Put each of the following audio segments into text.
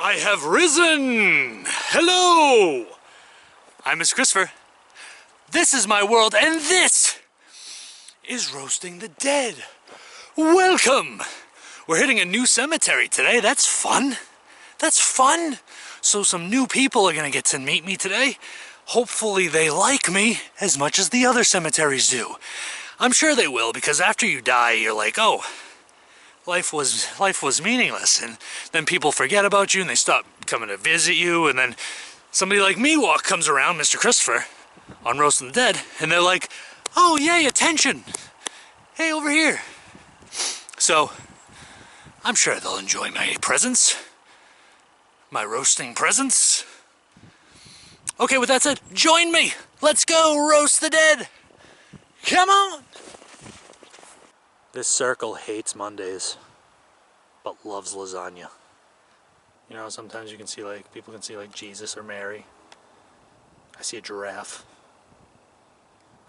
I have risen! Hello! I'm Mr.Christopher. This is my world, and this is roasting the dead. Welcome! We're hitting a new cemetery today. That's fun. That's fun. So some new people are gonna get to meet me today. Hopefully they like me as much as the other cemeteries do. I'm sure they will, because after you die, you're like, oh, life was meaningless, and then people forget about you and they stop coming to visit you, and then somebody like me comes around, Mr. Christopher, on Roasting the Dead, and they're like, oh yay, attention! Hey, over here! So, I'm sure they'll enjoy my presence. My roasting presence. Okay, with that said, join me! Let's go roast the dead! Come on! This circle hates Mondays, but loves lasagna. You know, sometimes you can see people can see Jesus or Mary. I see a giraffe.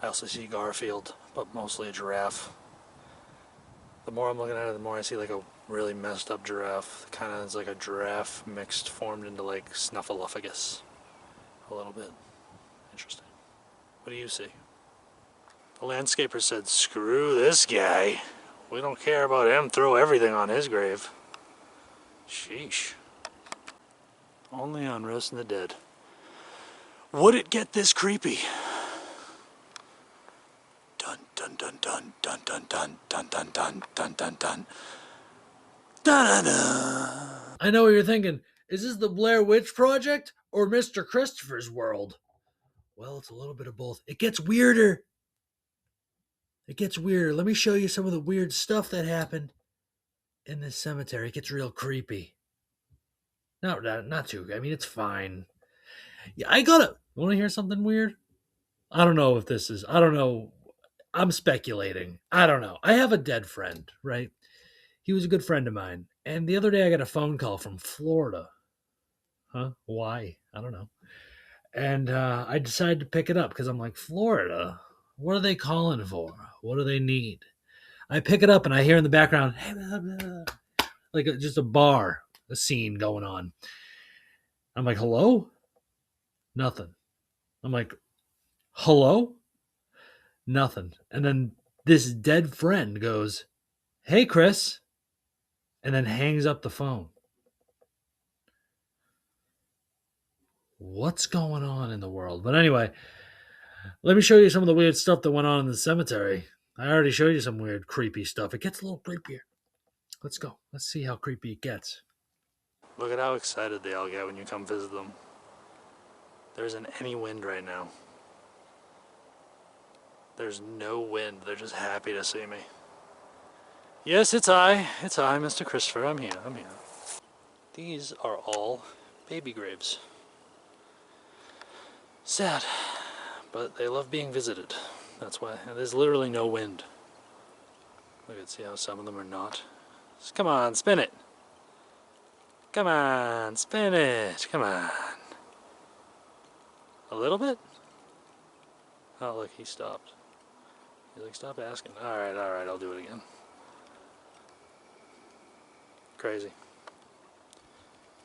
I also see Garfield, but mostly a giraffe. The more I'm looking at it, the more I see like a really messed up giraffe. Kind of is like a giraffe formed into like Snuffleupagus. A little bit. Interesting. What do you see? The landscaper said, screw this guy. We don't care about him. Throw everything on his grave. Sheesh. Only on Roasting the Dead would it get this creepy. Dun dun dun dun dun dun dun dun dun dun dun dun dun. Dun dun. I know what you're thinking. Is this the Blair Witch Project or Mr. Christopher's world? Well, it's a little bit of both. It gets weirder. It gets weirder. Let me show you some of the weird stuff that happened in this cemetery. It gets real creepy. No, not too. I mean, it's fine. Yeah, you want to hear something weird? I don't know if this is. I don't know. I'm speculating. I don't know. I have a dead friend, right? He was a good friend of mine. And the other day I got a phone call from Florida. Huh? Why? I don't know. And I decided to pick it up because I'm like, Florida? What are they calling for? What do they need? I pick it up and I hear in the background, hey, blah, blah, like just a scene going on. I'm like, hello? Nothing. I'm like, hello? Nothing. And then this dead friend goes, hey, Chris. And then hangs up the phone. What's going on in the world? But anyway, let me show you some of the weird stuff that went on in the cemetery. I already showed you some weird, creepy stuff. It gets a little creepier. Let's go. Let's see how creepy it gets. Look at how excited they all get when you come visit them. There isn't any wind right now. There's no wind. They're just happy to see me. Yes, it's I. It's I, Mr. Christopher. I'm here. These are all baby graves. Sad, but they love being visited. That's why. And there's literally no wind. Look at, see how some of them are not. Come on, spin it. Come on, spin it. Come on. A little bit? Oh, look, he stopped. He's like, stop asking. Alright, I'll do it again. Crazy.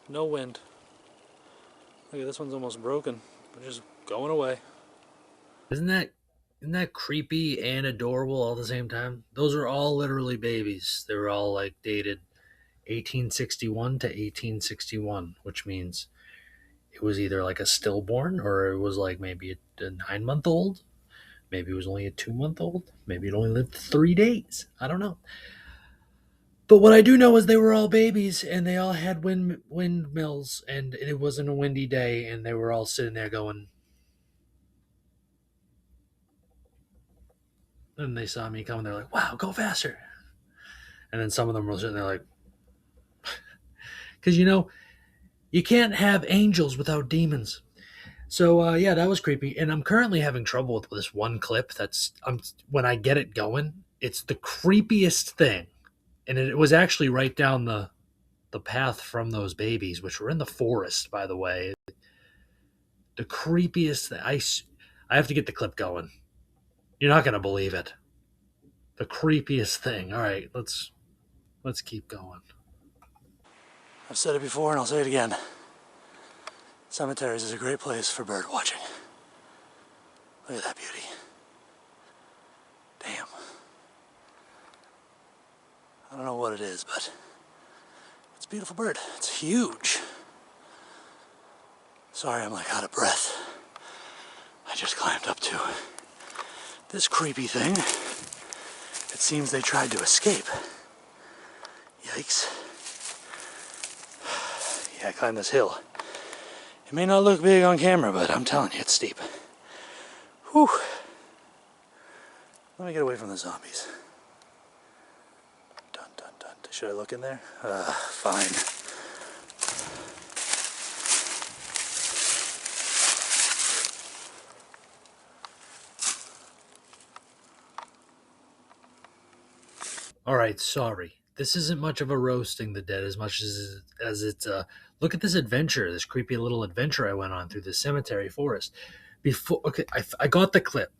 No wind. Look at this one's almost broken. But just going away. Isn't that creepy and adorable all at the same time? Those are all literally babies. They were all like dated 1861 to 1861, which means it was either like a stillborn or it was like maybe a 9-month-old. Maybe it was only a 2-month-old. Maybe it only lived 3 days. I don't know. But what I do know is they were all babies and they all had windmills and it wasn't a windy day and they were all sitting there going. And they saw me coming. They're like, wow, go faster. And then some of them were sitting there like, because you can't have angels without demons. So yeah, that was creepy. And I'm currently having trouble with this one clip. When I get it going, it's the creepiest thing. And it was actually right down the path from those babies, which were in the forest, by the way. The creepiest thing. I have to get the clip going. You're not going to believe it. The creepiest thing. All right, let's keep going. I've said it before and I'll say it again. Cemeteries is a great place for bird watching. Look at that beauty. Damn. I don't know what it is, but it's a beautiful bird. It's huge. Sorry, I'm like out of breath. I just climbed up to this creepy thing. It seems they tried to escape. Yikes. Yeah, I climbed this hill. It may not look big on camera, but I'm telling you, it's steep. Whew. Let me get away from the zombies. Dun, dun, dun. Should I look in there? Fine. Alright, sorry. This isn't much of a roasting the dead as much as it's look at this adventure, this creepy little adventure I went on through the cemetery forest. I got the clip.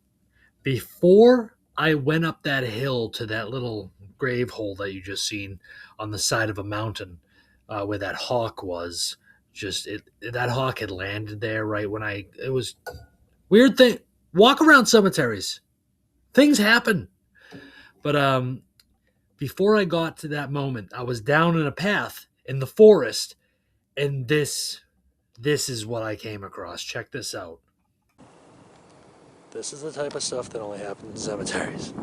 Before I went up that hill to that little grave hole that you just seen on the side of a mountain, where that hawk was, that hawk had landed there right when it was weird thing. Walk around cemeteries. Things happen. But before I got to that moment, I was down in a path in the forest, and this is what I came across. Check this out. This is the type of stuff that only happens in cemeteries.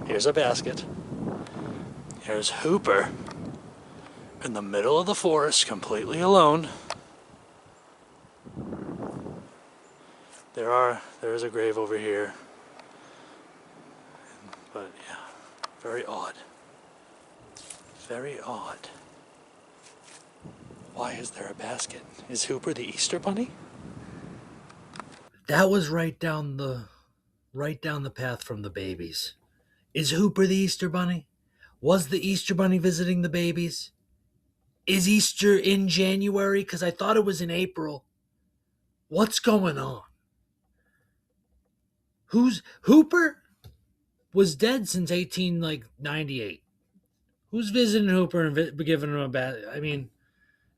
Here's a basket. Here's Hooper in the middle of the forest, completely alone. There is a grave over here. But yeah, very odd. Very odd. Why is there a basket? Is Hooper the Easter Bunny? That was right down the path from the babies. Is Hooper the Easter Bunny? Was the Easter Bunny visiting the babies? Is Easter in January? Because I thought it was in April. What's going on? Hooper was dead since 1898. Who's visiting Hooper and giving him a bat? I mean,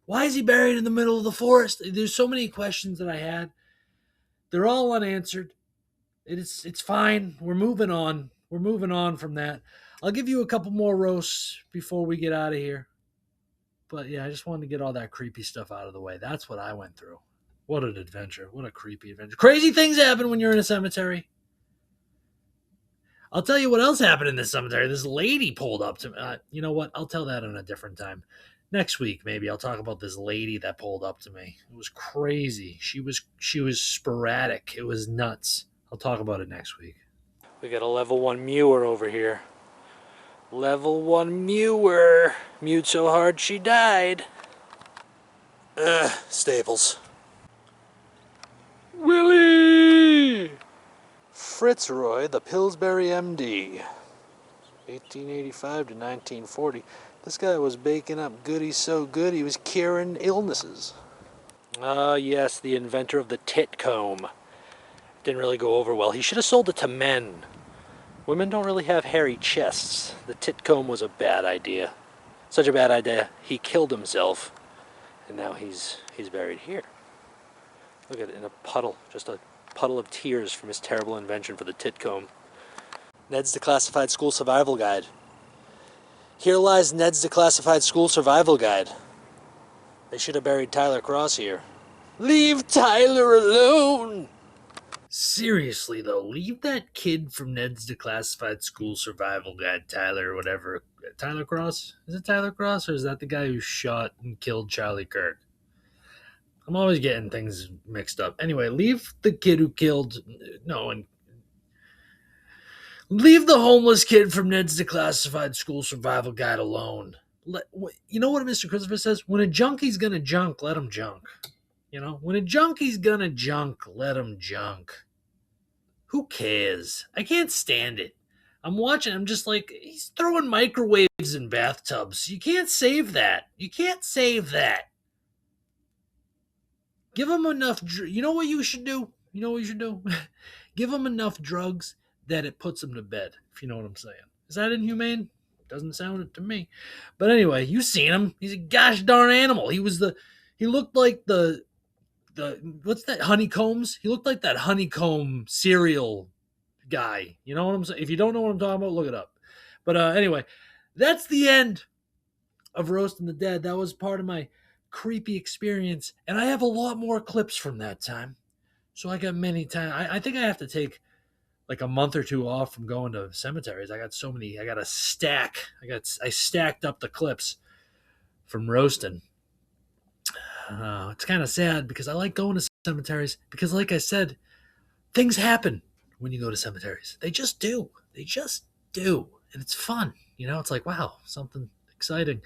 why is he buried in the middle of the forest? There's so many questions that I had. They're all unanswered. It's fine. We're moving on. We're moving on from that. I'll give you a couple more roasts before we get out of here. But yeah, I just wanted to get all that creepy stuff out of the way. That's what I went through. What an adventure. What a creepy adventure. Crazy things happen when you're in a cemetery. I'll tell you what else happened in this cemetery. This lady pulled up to me. You know what? I'll tell that on a different time. Next week, maybe I'll talk about this lady that pulled up to me. It was crazy. She was sporadic. It was nuts. I'll talk about it next week. We got a level 1 mewer over here. Level 1 mewer. Mewed so hard she died. Staples. Willie! Fitzroy, the Pillsbury MD. 1885 to 1940. This guy was baking up goodies so good he was curing illnesses. Ah, yes, the inventor of the tit comb. Didn't really go over well. He should have sold it to men. Women don't really have hairy chests. The tit comb was a bad idea. Such a bad idea, he killed himself. And now he's buried here. Look at it, in a puddle. Just a puddle of tears from his terrible invention for the tit comb. Ned's Declassified School Survival Guide. Here lies Ned's Declassified School Survival Guide. They should have buried Tyler Cross here. Leave Tyler alone! Seriously, though, leave that kid from Ned's Declassified School Survival Guide, Tyler, or whatever. Tyler Cross? Is it Tyler Cross, or is that the guy who shot and killed Charlie Kirk? I'm always getting things mixed up. Anyway, leave the kid who killed... No, and leave the homeless kid from Ned's Declassified School Survival Guide alone. You know what Mr. Christopher says? When a junkie's gonna junk, let him junk. You know, when a junkie's gonna junk, let him junk. Who cares? I can't stand it. I'm watching, I'm just like, he's throwing microwaves in bathtubs. You can't save that. You can't save that. Give him enough, you know what you should do? You know what you should do? Give him enough drugs that it puts him to bed, if you know what I'm saying. Is that inhumane? Doesn't sound it to me. But anyway, you seen him. He's a gosh darn animal. He looked like the what's that, honeycombs? He looked like that honeycomb cereal guy. You know what I'm saying? If you don't know what I'm talking about, look it up. But anyway, that's the end of Roasting the Dead. That was part of my creepy experience. And I have a lot more clips from that time. So I got many times. I think I have to take like a month or two off from going to cemeteries. I got so many. I got a stack. I stacked up the clips from roasting. It's kind of sad because I like going to cemeteries because, like I said, things happen when you go to cemeteries. They just do. They just do. And it's fun. You know, it's like, wow, something exciting.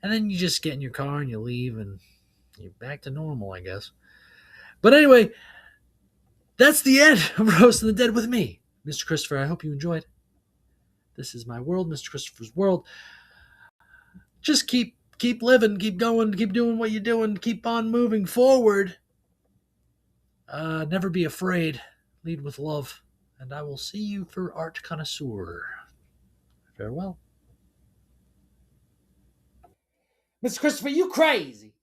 And then you just get in your car and you leave and you're back to normal, I guess. But anyway, that's the end of Roasting the Dead with me, Mr. Christopher. I hope you enjoyed. This is my world, Mr. Christopher's world. Just keep living, keep going, keep doing what you're doing, keep on moving forward. Never be afraid. Lead with love. And I will see you for Art Connoisseur. Farewell. Mr. Christopher, you crazy.